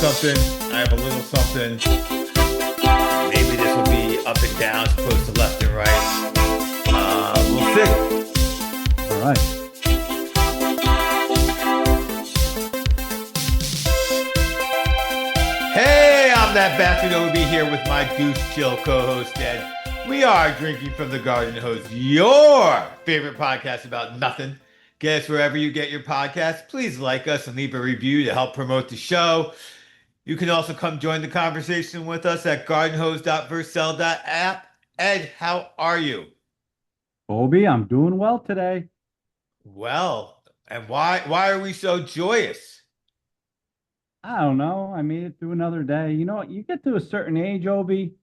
something. I have a little something. Maybe this will be up and down as opposed to left and right. We'll see. All right. Hey, I'm that bastard OB here with my Goose Chill co-host Ed. We are drinking from the garden hose, your favorite podcast about nothing. Get us wherever you get your podcasts. Please like us and leave a review to help promote the show. You can also come join the conversation with us at gardenhose.versell.app. Ed, how are you? Obi, I'm doing well today. Well, and why are we so joyous? I don't know. I made it through another day. You know what? You get to a certain age, Obi,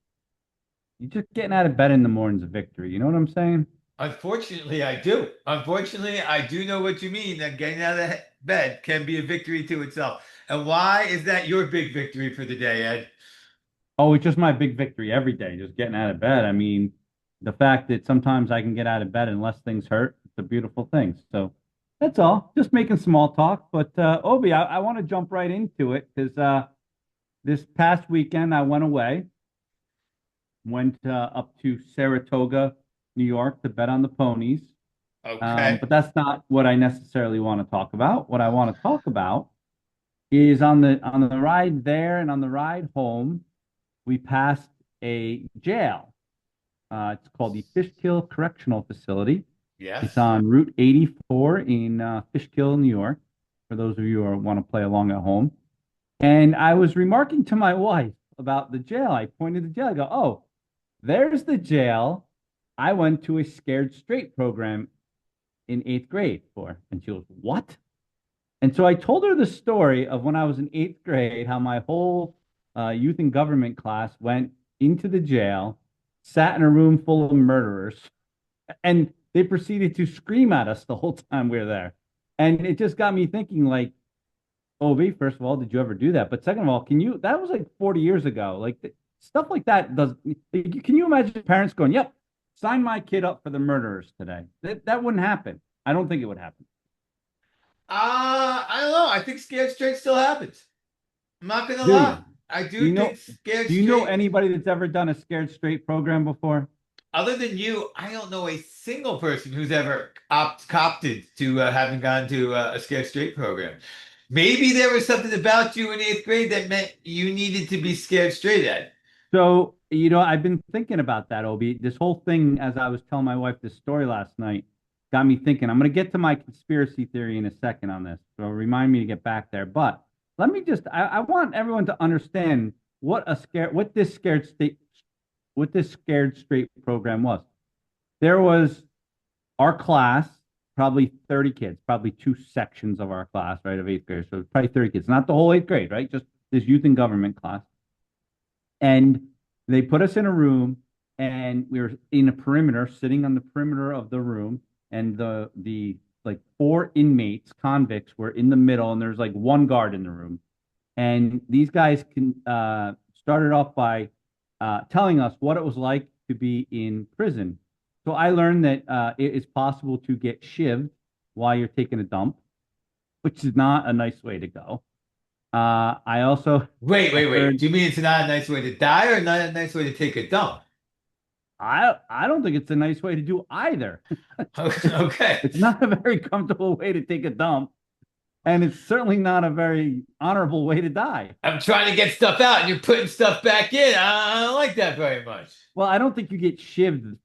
you're just getting out of bed in the morning's a victory. You know what I'm saying? Unfortunately, I do. Unfortunately, I do know what you mean, that getting out of bed can be a victory to itself. And why is that your big victory for the day, Ed? Oh, it's just my big victory every day, just getting out of bed. I mean, the fact that sometimes I can get out of bed and less things hurt, it's a beautiful thing. So that's all. Just making small talk. But Obi, I want to jump right into it because this past weekend I went away, went up to Saratoga, New York to bet on the ponies. Okay. But that's not what I necessarily want to talk about. What I want to talk about is on the ride there and on the ride home, we passed a jail. It's called the Fishkill Correctional Facility. Yes. It's on Route 84 in Fishkill, New York, for those of you who want to play along at home. And I was remarking to my wife about the jail. I pointed to the jail. I go, oh, there's the jail I went to a Scared Straight program in 8th grade for. And she goes, what? And so I told her the story of when I was in 8th grade, how my whole youth and government class went into the jail, sat in a room full of murderers, and they proceeded to scream at us the whole time we were there. And it just got me thinking, like, Obi, first of all, did you ever do that? But second of all, that was like 40 years ago. Like, stuff like that can you imagine parents going, yep, sign my kid up for the murderers today? That wouldn't happen. I don't think it would happen. I don't know. I think Scared Straight still happens. I'm not going to Do lie. you? I do you know, think Scared Do you know Straight, anybody that's ever done a Scared Straight program before? other than you, I don't know a single person who's ever opted to having gone to a Scared Straight program. Maybe there was something about you in 8th grade that meant you needed to be scared straight at. So, I've been thinking about that, Obi. This whole thing, as I was telling my wife this story last night, got me thinking. I'm going to get to my conspiracy theory in a second on this. So remind me to get back there. But let me I want everyone to understand what this Scared Straight program was. There was our class, probably 30 kids, probably two sections of our class, right, of 8th grade. So probably 30 kids, not the whole 8th grade, right? Just this youth and government class. And they put us in a room, and we were in a perimeter, sitting on the perimeter of the room, and the like 4 inmates, convicts, were in the middle, and there's like one guard in the room. And these guys started off by telling us what it was like to be in prison. So I learned that it is possible to get shivved while you're taking a dump, which is not a nice way to go. I also Wait. Do you mean it's not a nice way to die or not a nice way to take a dump? I don't think it's a nice way to do either. Okay. It's not a very comfortable way to take a dump, and it's certainly not a very honorable way to die. I'm trying to get stuff out and you're putting stuff back in. I don't like that very much. Well, I don't think you get shivved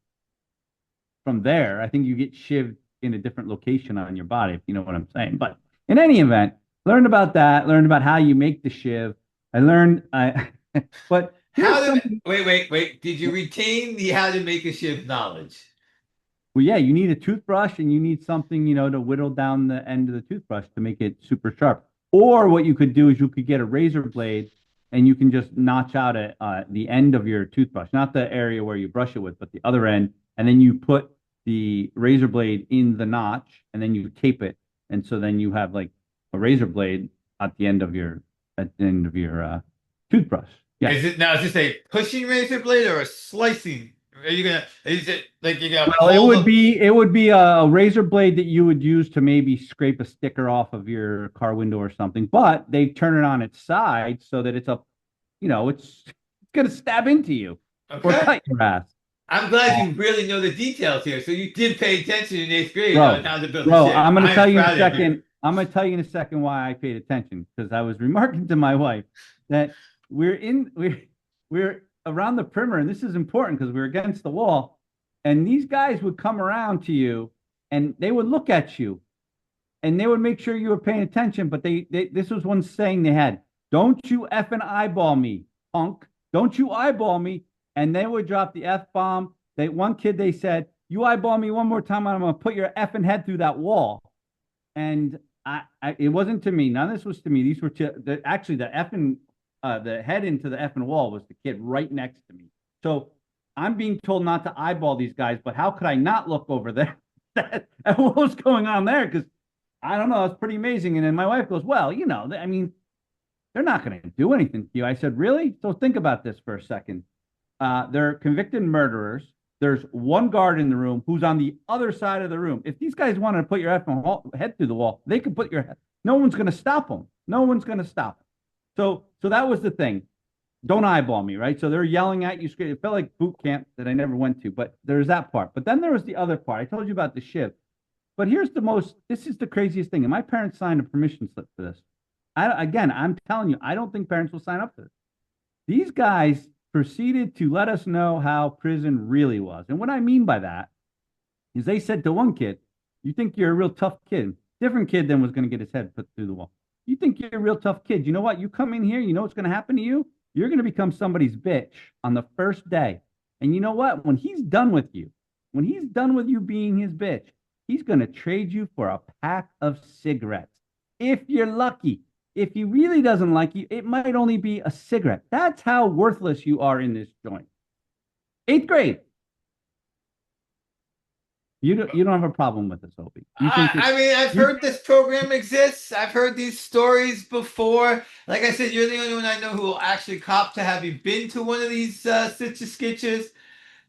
from there. I think you get shivved in a different location on your body, if you know what I'm saying. But in any event, learned about that, learned about how you make the shiv. But wait. Did you retain the how to make a shiv knowledge? Well, yeah, you need a toothbrush and you need something, to whittle down the end of the toothbrush to make it super sharp. Or what you could do is you could get a razor blade and you can just notch out the end of your toothbrush, not the area where you brush it with, but the other end. And then you put the razor blade in the notch and then you tape it. And so then you have like a razor blade at the end of your toothbrush. Yeah. Is this a pushing razor blade or a slicing Are you gonna? Is it like you're gonna Well, it pull would the? be it would be a razor blade that you would use to maybe scrape a sticker off of your car window or something, but they turn it on its side so that it's a, it's gonna stab into you or Okay. cut your ass. I'm glad you really know the details here. So you did pay attention in eighth grade on Bro, how to build a bro, ship. I'm gonna I am tell you in a proud of you. second. I'm gonna tell you in a second why I paid attention because I was remarking to my wife that we're around the perimeter, and this is important because we're against the wall, and these guys would come around to you and they would look at you and they would make sure you were paying attention. But they this was one saying they had: "Don't you effing eyeball me, punk! Don't you eyeball me!" And they would drop the f bomb. They one kid they said, "You eyeball me one more time, I'm gonna put your effing head through that wall." And it wasn't to me. None of this was to me. These were actually the effing the head into the effing wall was the kid right next to me. So I'm being told not to eyeball these guys, but how could I not look over there at what was going on there? Because I don't know, it's pretty amazing. And then my wife goes, "Well, I mean, they're not going to do anything to you." I said, "Really?" So think about this for a second. They're convicted murderers. There's one guard in the room who's on the other side of the room. If these guys wanted to put your head through the wall, they could put your head. No one's going to stop them. No one's going to stop them. So that was the thing. Don't eyeball me, right? So they're yelling at you. It felt like boot camp that I never went to, but there's that part. But then there was the other part. I told you about the shiv. But this is the craziest thing. And my parents signed a permission slip for this. Again, I'm telling you, I don't think parents will sign up for this. These guys proceeded to let us know how prison really was. And what I mean by that is they said to one kid, "You think you're a real tough kid." Different kid than was going to get his head put through the wall. "You think you're a real tough kid. You know what? You come in here, you know what's going to happen to you? You're going to become somebody's bitch on the first day. And you know what? When he's done with you being his bitch, he's going to trade you for a pack of cigarettes. If you're lucky. If he really doesn't like you, it might only be a cigarette. That's how worthless you are in this joint." Eighth grade. You don't have a problem with this, Opie. You think I mean, I've you, heard this program exists. I've heard these stories before. Like I said, you're the only one I know who will actually cop to having been to one of these stitches sketches.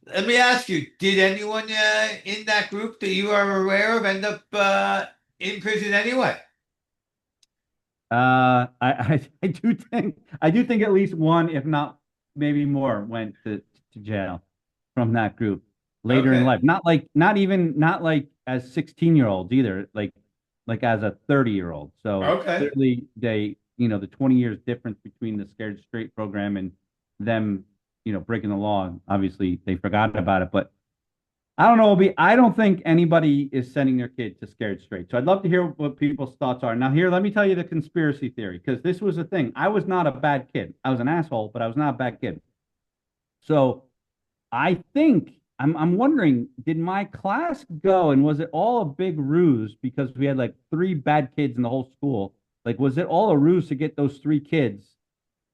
Let me ask you, did anyone in that group that you are aware of end up in prison anyway? I do think at least one, if not maybe more, went to jail from that group later in Okay. life. Not like as 16-year-olds either, like as a 30-year-old. So Okay. clearly the 20 years difference between the Scared Straight program and them, breaking the law. Obviously they forgot about it, but I don't know, Obi. I don't think anybody is sending their kid to Scared Straight. So I'd love to hear what people's thoughts are. Now, here, let me tell you the conspiracy theory, because this was the thing. I was not a bad kid. I was an asshole, but I was not a bad kid. So I think I'm wondering, did my class go and was it all a big ruse because we had like three bad kids in the whole school? Like, was it all a ruse to get those three kids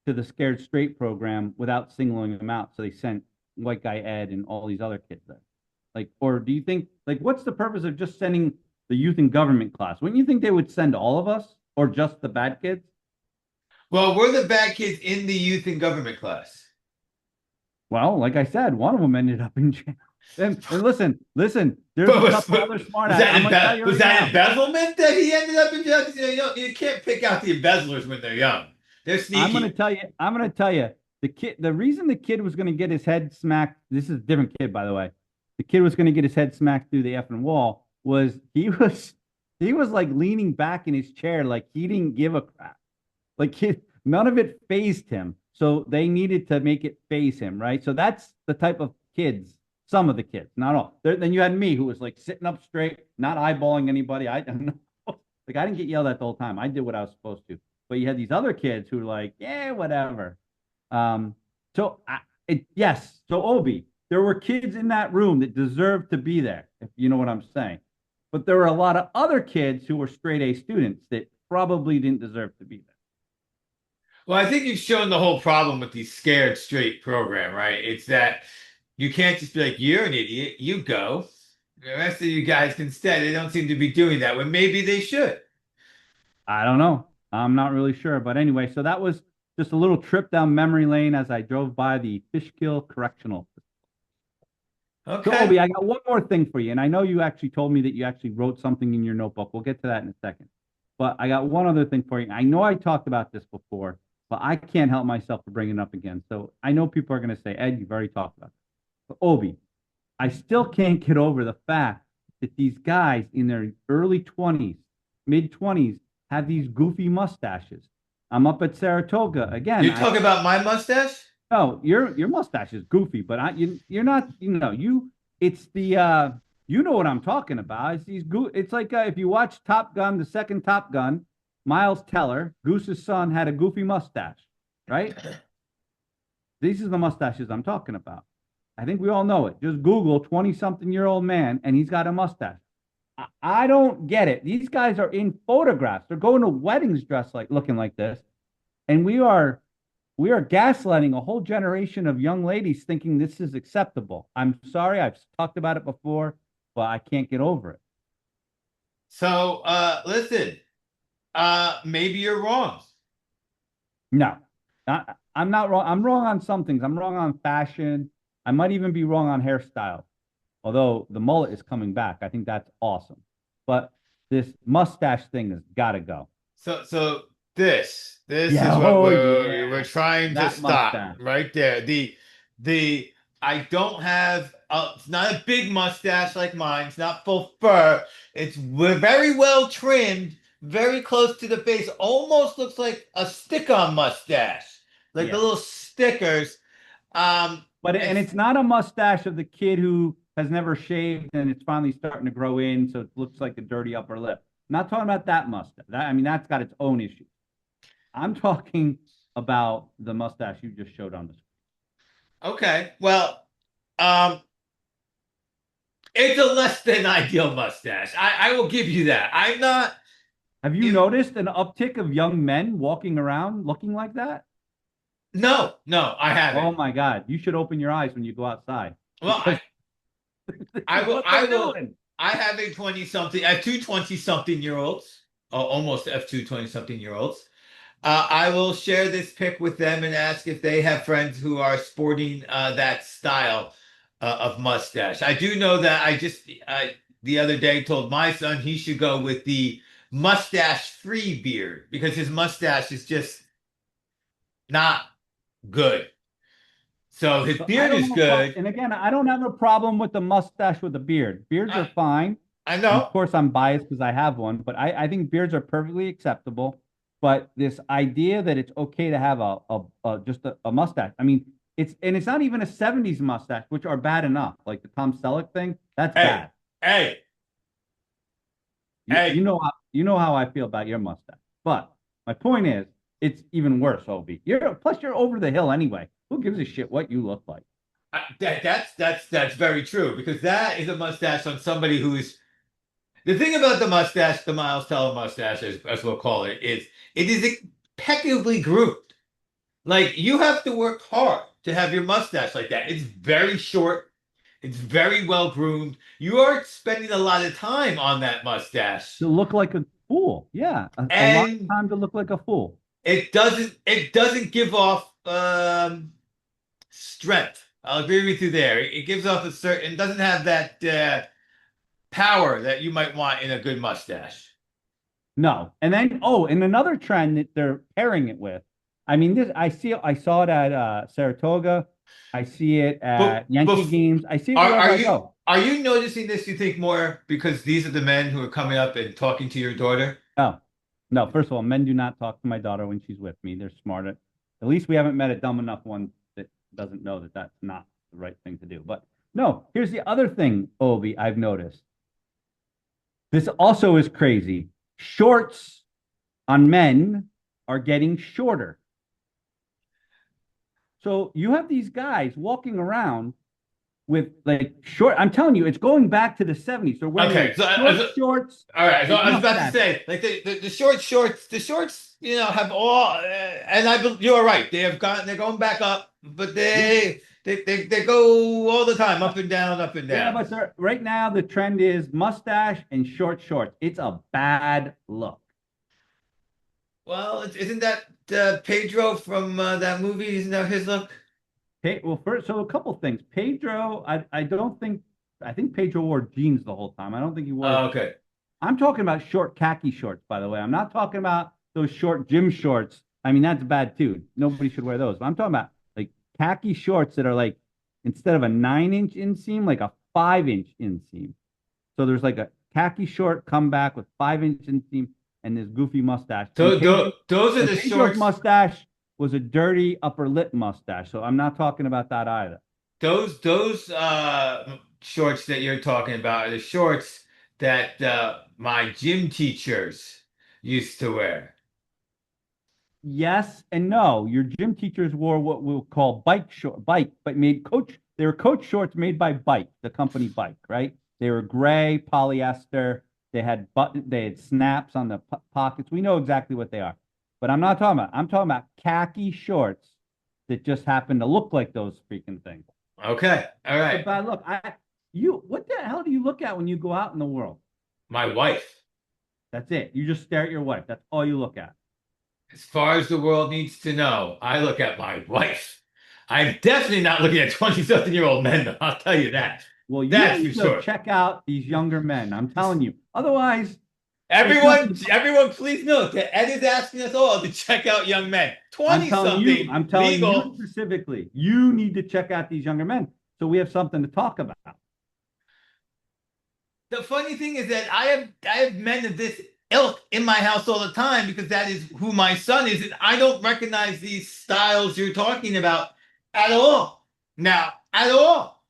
to the Scared Straight program without singling them out? So they sent white guy Ed and all these other kids there. Like, or do you think, like, what's the purpose of just sending the youth and government class? Wouldn't you think they would send all of us or just the bad kids? Well, we're the bad kids in the youth and government class. Well, like I said, one of them ended up in jail. And listen, there's But a couple other smart ass. I'm gonna tell you was right that now. embezzlement that he ended up in jail? 'Cause, you can't pick out the embezzlers when they're young. They're I'm gonna sneaky. tell you. I'm gonna tell you. The reason the kid was gonna get his head smacked. This is a different kid, by the way. The kid was gonna get his head smacked through the effing wall. Was he was like leaning back in his chair, like he didn't give a crap. Like none of it phased him. So they needed to make it phase him, right? So that's the type of kids. Some of the kids, not all. Then you had me, who was like sitting up straight, not eyeballing anybody. I don't know. Like I didn't get yelled at the whole time. I did what I was supposed to. But you had these other kids who were like, yeah, whatever. Um, yes. So Obi, there were kids in that room that deserved to be there, if you know what I'm saying. But there were a lot of other kids who were straight A students that probably didn't deserve to be there. Well, I think you've shown the whole problem with the scared straight program, right? It's that you can't just be like, you're an idiot, you go. The rest of you guys can stay. They don't seem to be doing that when maybe they should. I don't know. I'm not really sure. But anyway, so that was just a little trip down memory lane as I drove by the Fishkill Correctional. So, Okay. Obi, I got one more thing for you. And I know you actually told me that you actually wrote something in your notebook. We'll get to that in a second. But I got one other thing for you. I know I talked about this before, but I can't help myself to bring it up again. So I know people are going to say, Ed, you've already talked about it. But Obi, I still can't get over the fact that these guys in their early 20s, mid 20s, have these goofy mustaches. I'm up at Saratoga again. You talk about my mustache? No, your mustache is goofy, but you're not. It's the you know what I'm talking about. It's these It's like if you watch Top Gun, the second Top Gun, Miles Teller, Goose's son had a goofy mustache, right? These are the mustaches I'm talking about. I think we all know it. Just Google 20-something-year-old man, and he's got a mustache. I don't get it. These guys are in photographs. They're going to weddings dressed like looking like this, and we are gaslighting a whole generation of young ladies thinking this is acceptable. I'm sorry, I've talked about it before, but I can't get over it. So, listen, maybe you're wrong. No, I'm not wrong. I'm wrong on some things. I'm wrong on fashion. I might even be wrong on hairstyle. Although the mullet is coming back, I think that's awesome. But this mustache thing has got to go. So this is Yeah, what oh we're yeah, trying to that stop mustache. right there. The I don't have it's not a big mustache like mine. It's not full fur. It's very well trimmed, very close to the face. Almost looks like a stick-on mustache, like the Yeah. little stickers. And It's it's not a mustache of the kid who has never shaved and it's finally starting to grow in, so it looks like a dirty upper lip. I'm not talking about that mustache. I mean, that's got its own issue. I'm talking about the mustache you just showed on the screen. okay. Well, um, it's a less than ideal mustache. I will give you that. I'm not. Have you If, noticed an uptick of young men walking around looking like that? no, I haven't. Oh my God, you should open your eyes when you go outside Well, because this I is will, what I they're will, doing. I have a 20 something, I have two 20 something year olds, almost F two 20 something year olds. I will share this pic with them and ask if they have friends who are sporting that style of mustache. I do know that the other day told my son he should go with the mustache free beard because his mustache is just not good. So his So I beard don't is have a problem. good. And again, I don't have a problem with the mustache with the beard. Beards I, are fine. I And of know. course, I'm biased because I have one, but I think beards are perfectly acceptable. But this idea that it's okay to have a just a mustache. I mean, it's not even a 70s mustache, which are bad enough. Like the Tom Selleck thing, that's Hey, bad. hey, You, hey. you know how I feel about your mustache. But my point is, it's even worse, Obi. You're over the hill anyway. Who gives a shit what you look like? That's very true because that is a mustache on somebody who is the thing about the mustache, the Miles Teller mustache, as we'll call it, is it is impeccably groomed. Like you have to work hard to have your mustache like that. It's very short. It's very well groomed. You are spending a lot of time on that mustache, To look like a fool. Yeah, a lot of and time to look like a fool. it doesn't give off strength. I'll agree with you there. It gives off a certain. It doesn't have that power that you might want in a good mustache. No. And then, and another trend that they're pairing it with. I mean, I saw it at Saratoga. I see it But at Yankee but games. I see it are wherever are I you go. are you noticing this? You think more because these are the men who are coming up and talking to your daughter? Oh, no. First of all, men do not talk to my daughter when she's with me. They're smart. At least we haven't met a dumb enough one that doesn't know that that's not the right thing to do. But no, here's the other thing, Obi, I've noticed. This also is crazy. Shorts on men are getting shorter. So you have these guys walking around with like short. I'm telling you, it's going back to the 70s. They're wearing Okay, like short shorts all right. So and I was about to mustaches. say, like the short shorts, have all, and you're right. They're going back up, but Yeah, they go all the time, up and down, up and yeah, down. but right now the trend is mustache and short shorts. It's a bad look. Well, isn't that Pedro from that movie? Isn't that his look? Well, first, so a couple things. Pedro, I don't think, I think Pedro wore jeans the whole time. I don't think he wore. Okay. I'm talking about short khaki shorts, by the way. I'm not talking about those short gym shorts. I mean, that's bad too. Nobody should wear those. But I'm talking about like khaki shorts that are like instead of a 9 inch inseam, like a 5 inch inseam. So there's like a khaki short comeback with 5 inch inseam and this goofy mustache. So those are And the Pedro's shorts. mustache was a dirty upper lip mustache. So I'm not talking about that either. Those shorts that you're talking about are the shorts that my gym teachers used to wear. Yes and no. Your gym teachers wore what we'll call bike, but made coach. They were coach shorts made by Bike, the company Bike, right? They were gray polyester. They had snaps on the pockets. We know exactly what they are, but I'm not talking about. I'm talking about khaki shorts that just happen to look like those freaking things. Okay. All It's a right. bad look. What the hell do you look at when you go out in the world? My wife. That's it. You just stare at your wife. That's all you look at. As far as the world needs to know, I look at my wife. I'm definitely not looking at 20-something-year-old men, though. I'll tell you that. Well, you That's for need to sure. check out these younger men. I'm telling you. Otherwise, there's Everyone, nothing. everyone, please note that Ed is asking us all to check out young men. 20 something I'm telling you legal. specifically, you need to check out these younger men. So we have something to talk about. The funny thing is that I have men of this ilk in my house all the time because that is who my son is, and I don't recognize these styles you're talking about at all. Now, at all.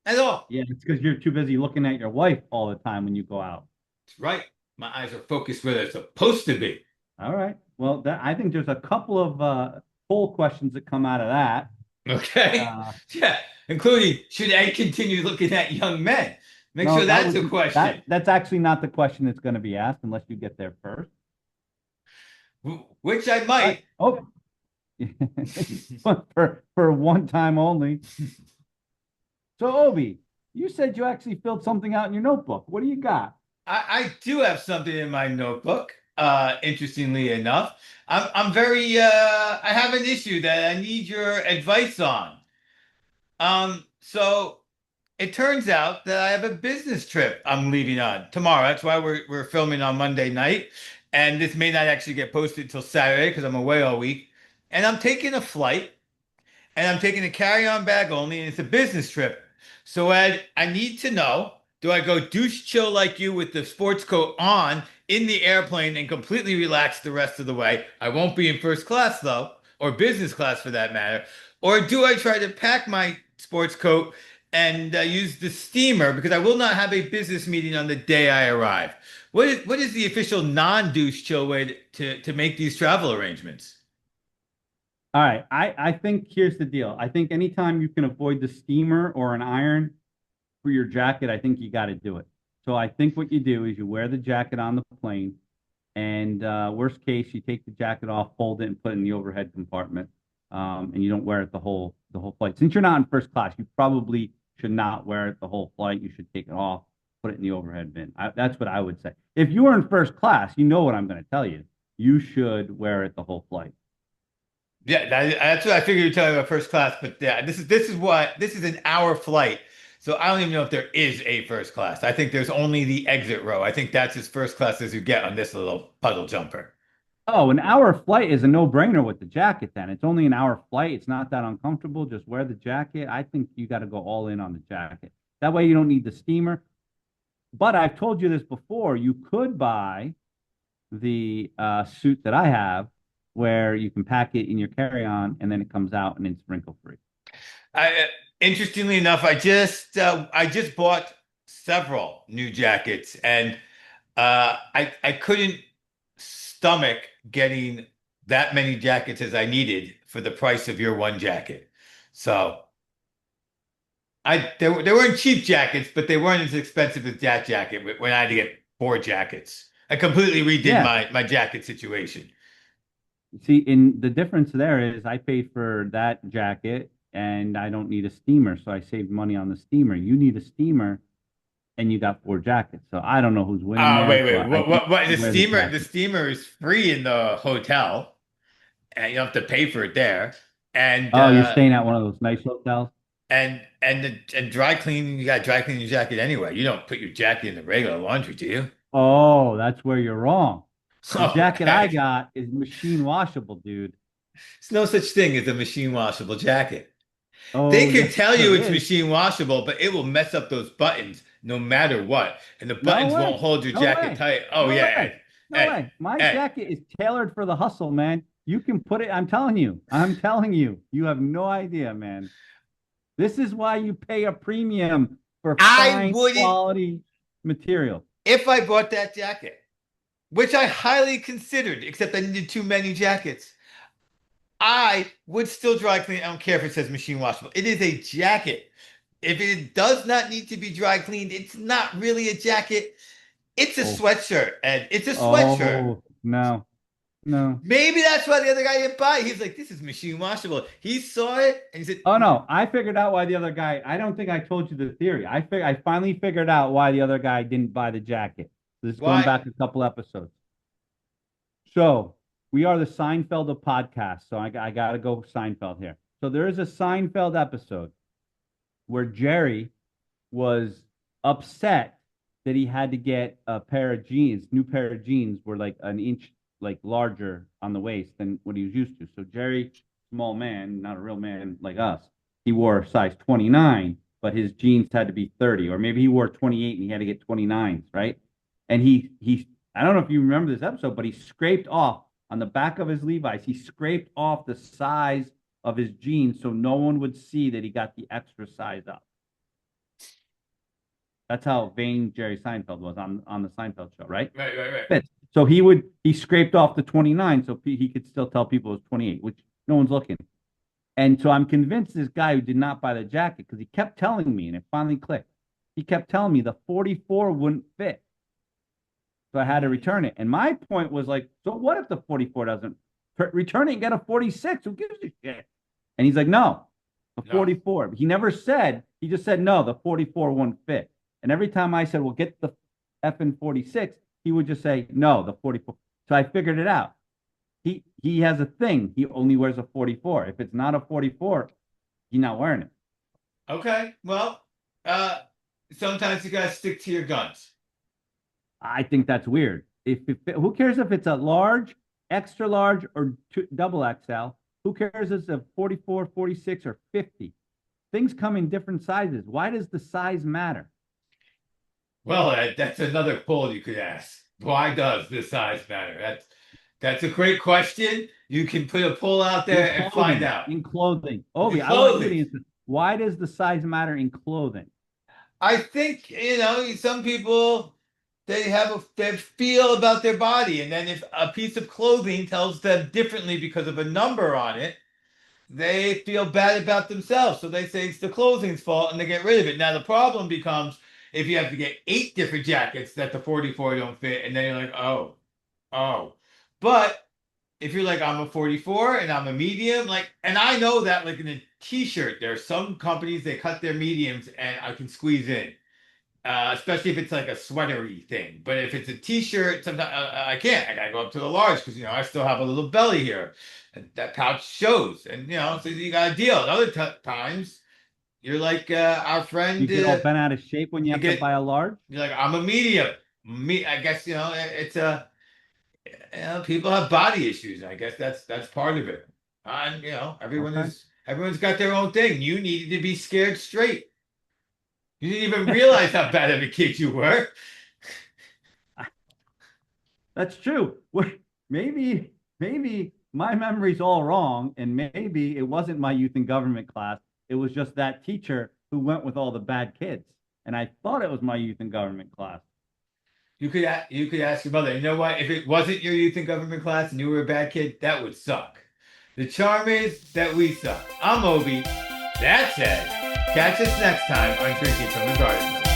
At all. Yeah, it's because you're too busy looking at your wife all the time when you go out. That's right. My eyes are focused where they're supposed to be. All right. Well, I think there's a couple of poll questions that come out of that. Okay. Uh, Yeah. Including, should Ed continue looking at young men? Make no, sure that's a question. that's actually not the question that's going to be asked unless you get there first. Which I might. Oh, for one time only. So, Obi, you said you actually filled something out in your notebook. What do you got? I do have something in my notebook. Interestingly enough, I have an issue that I need your advice on. So it turns out that I have a business trip I'm leaving on tomorrow. That's why we're filming on Monday night, and this may not actually get posted till Saturday because I'm away all week. And I'm taking a flight, and I'm taking a carry-on bag only, and it's a business trip. So Ed, I need to know, do I go douche chill like you with the sports coat on in the airplane and completely relax the rest of the way? I won't be in first class though, or business class for that matter. Or do I try to pack my sports coat and use the steamer because I will not have a business meeting on the day I arrive? What is the official non-douche chill way to make these travel arrangements? All right. I think here's the deal. I think anytime you can avoid the steamer or an iron for your jacket, I think you got to do it. So I think what you do is you wear the jacket on the plane, and worst case, you take the jacket off, fold it, and put it in the overhead compartment, and you don't wear it the whole flight. Since you're not in first class, you probably should not wear it the whole flight. You should take it off, put it in the overhead bin. That's what I would say. If you were in first class, you know what I'm going to tell you. You should wear it the whole flight. Yeah, that's what I figured you're talking about first class, but yeah, this is an hour flight. So I don't even know if there is a first class. I think there's only the exit row. I think that's as first class as you get on this little puddle jumper. Oh, an hour flight is a no-brainer with the jacket then. It's only an hour flight. It's not that uncomfortable. Just wear the jacket. I think you got to go all in on the jacket. That way you don't need the steamer. But I've told you this before. You could buy the suit that I have where you can pack it in your carry-on and then it comes out and it's wrinkle-free. Interestingly enough, I just bought several new jackets, and I couldn't stomach getting that many jackets as I needed for the price of your one jacket. So they weren't cheap jackets, but they weren't as expensive as that jacket when I had to get four jackets. I completely redid Yeah. my jacket situation. See, in the difference there is I paid for that jacket and I don't need a steamer, so I saved money on the steamer. You need a steamer and you got four jackets. So I don't know who's winning there, Wait, wait. but I think What? you wear the The jacket. steamer is free in the hotel, and you don't have to pay for it there. And Oh, you're staying at one of those nice hotels? and dry cleaning, you got dry clean your jacket anyway. You don't put your jacket in the regular laundry, do you? Oh, that's where you're wrong. The Oh, jacket I heck. got is machine washable, dude. There's no such thing as a machine washable jacket. They Oh, can yes, tell you there it's is. machine washable, but it will mess up those buttons no matter what. And the No buttons won't way. hold your No jacket way. tight. Oh No yeah, way. Ed. No Ed. way. My Ed. jacket is tailored for the hustle, man. You can put it, I'm telling you. I'm telling you. You have no idea, man. This is why you pay a premium for I fine wouldn't quality material. if I bought that jacket, which I highly considered, except I needed too many jackets. I would still dry clean. I don't care if it says machine washable. It is a jacket. If it does not need to be dry cleaned, it's not really a jacket. It's a Oh, sweatshirt, and it's a sweatshirt. oh, no, no. Maybe that's why the other guy didn't buy it. He's like, this is machine washable. He saw it and he said, Oh no, I figured out why the other guy. I don't think I told you the theory. I finally figured out why the other guy didn't buy the jacket. This is going why? back a couple episodes. So we are the Seinfeld of podcasts. So I got to go Seinfeld here. So there is a Seinfeld episode where Jerry was upset that he had to get a pair of jeans. New pair of jeans were like an inch like larger on the waist than what he was used to. So Jerry, small man, not a real man like us, he wore size 29, but his jeans had to be 30, or maybe he wore 28 and he had to get 29s, right? And he I don't know if you remember this episode, but he scraped off on the back of his Levi's, he scraped off the size of his jeans so no one would see that he got the extra size up. That's how vain Jerry Seinfeld was on the Seinfeld show, right? Right. So he scraped off the 29 so he could still tell people it was 28, which no one's looking. And so I'm convinced this guy who did not buy the jacket, because he kept telling me, and it finally clicked. He kept telling me the 44 wouldn't fit. So I had to return it. And my point was like, so what if the 44 doesn't return it and get a 46? Who gives a shit? And he's like, no, the 44. He never said, he just said, no, the 44 won't fit. And every time I said, well, get the effing 46, he would just say, no, the 44. So I figured it out. He has a thing. He only wears a 44. If it's not a 44, he's not wearing it. Okay. Well, uh, sometimes you gotta stick to your guns. I think that's weird. Who cares if it's a large, extra large, or double XL? Who cares if it's a 44, 46, or 50? Things come in different sizes. Why does the size matter? Well, that's another poll you could ask. Why does the size matter? That's a great question. You can put a poll out there and find out. In clothing. Obi, In I want you to clothing. answer. Why does the size matter in clothing? I think, some people they feel about their body, and then if a piece of clothing tells them differently because of a number on it, they feel bad about themselves. So they say it's the clothing's fault and they get rid of it. Now the problem becomes if you have to get 8 different jackets that the 44 don't fit, and then you're like, oh. But if you're like, I'm a 44 and I'm a medium, and I know that like in a t-shirt, there are some companies they cut their mediums and I can squeeze in. Especially if it's like a sweatery thing. But if it's a t-shirt, sometimes I can't. I gotta go up to the large because I still have a little belly here. And that pouch shows, and so you got to deal. And other times, you're like our friend. You get all bent out of shape when you have to buy a large. You're like, I'm a medium. I guess it's a. People have body issues. I guess that's part of it. And everyone's got their own thing. You needed to be scared straight. You didn't even realize how bad of a kid you were. That's true. Maybe my memory's all wrong, and maybe it wasn't my youth and government class. It was just that teacher who went with all the bad kids, and I thought it was my youth and government class. You could ask your mother. You know what? If it wasn't your youth and government class and you were a bad kid, that would suck. The charm is that we suck. I'm Obi. That's Ed. Catch us next time on Drinking from the Garden.